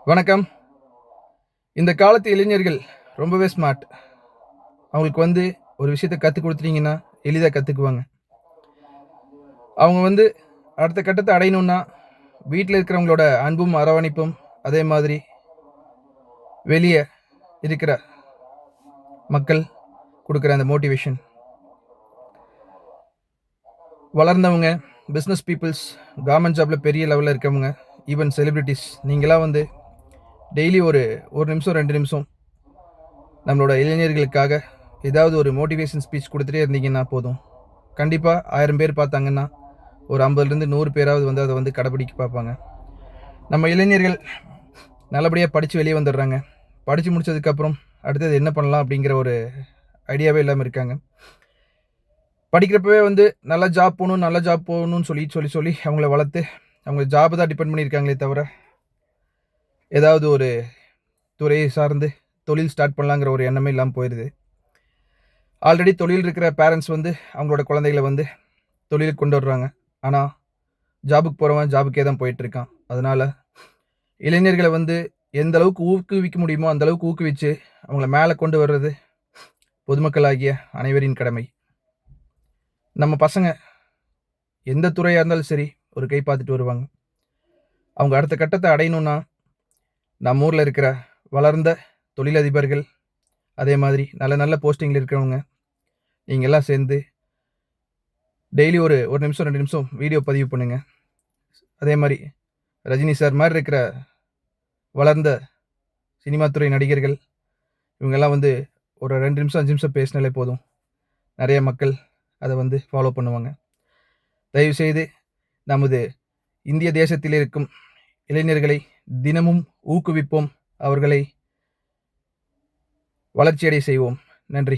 வணக்கம். இந்த காலத்து இளைஞர்கள் ரொம்பவே ஸ்மார்ட். அவங்களுக்கு ஒரு விஷயத்த கத்துக் குடுத்துட்டீங்கன்னா, எளிதா கத்துக்குவாங்க. அவங்க அடுத்த கட்டத்த அடையணும்னா, வீட்ல இருக்கிறவங்களோட அன்பும், அரவணைப்பும், அதே மாதிரி வெளிய இருக்கிற மக்கள் குடுக்குற அந்த மோட்டிவேஷன். வளர்ந்தவங்க, பிசினஸ் பீப்பிள்ஸ், கவர்ன்மென்ட் ஜாப்ல பெரிய லெவல்ல இருக்கவங்க, ஈவன் செலிபிரிட்டீஸ் நீங்கலாம் டெய்லி ஒரு 1 நிமிஷம், 2 நிமிஷம் நம்மளோட இளைஞர்களுக்காக ஏதாவது ஒரு மோட்டிவேஷன் ஸ்பீச் குடுத்துட்டே இருந்தீங்கன்னா போதும். கண்டிப்பா 1000 பேர் பார்த்தாங்கன்னா, ஒரு 50லேருந்து 100 பேராவது அத கடைபிடிக்க பார்ப்பாங்க. நம்ம இளைஞர்கள் நல்லபடியா படிச்சு வெளிய வந்துடுறாங்க. படிச்சு முடிச்சதுக்கப்புறம் அடுத்தது என்ன பண்ணலாம் அப்படிங்கிற ஒரு ஐடியாவே இல்லாம இருக்காங்க. படிக்கிறப்பவே நல்ல ஜாப் போணும், நல்ல ஜாப் போகணும்னு சொல்லி அவங்கள வளர்த்து, அவங்க ஜாப் தான் டிபெண்ட் பண்ணியிருக்காங்களே தவிர, ஏதாவது ஒரு துறையை சார்ந்து தொழில் ஸ்டார்ட் பண்ணலாங்கிற ஒரு எண்ணமே இல்லாம போயிருது. ஆல்ரெடி தொழில் இருக்கிற பேரண்ட்ஸ் அவங்களோட குழந்தைகள தொழிலுக்கு கொண்டு வர்றாங்க. ஆனா, ஜாபுக்கு போறவன் ஜாபுக்கே தான் போயிட்டு இருக்கான். அதனால இளைஞர்கள எந்த அளவுக்கு ஊக்குவிக்க முடியுமோ, அந்த அளவுக்கு ஊக்குவிச்சு, அவங்கள மேல கொண்டு வர்றது பொதுமக்களாகிய அனைவரின் கடமை. நம்ம பசங்க எந்த துறையா இருந்தாலும் சரி, ஒரு கை பார்த்துட்டு வருவாங்க. அவங்க அடுத்த கட்டத்த அடையணும்னா, நம்ம ஊர்ல இருக்கிற வளர்ந்த தொழிலதிபர்கள், அதே மாதிரி நல்ல நல்ல போஸ்டிங்ல இருக்கிறவங்க, நீங்கலாம் சேர்ந்து டெய்லி ஒரு 1 நிமிஷம், 2 நிமிஷம் வீடியோ பதிவு பண்ணுங்க. அதே மாரி ரஜினி சார் மாரி இருக்கிற வளர்ந்த சினிமா துறை நடிகர்கள், இவங்கலாம் ஒரு 2 நிமிஷம், 5 நிமிஷம் பேசினாலே போதும். நெறைய மக்கள் அத ஃபாலோ பண்ணுவாங்க. தயவுசெய்து நமது இந்திய தேசத்தில் இருக்கும் இளைஞர்களை தினமும் ஊக்குவிப்போம். அவர்களை வளர்ச்சியடைய செய்வோம். நன்றி.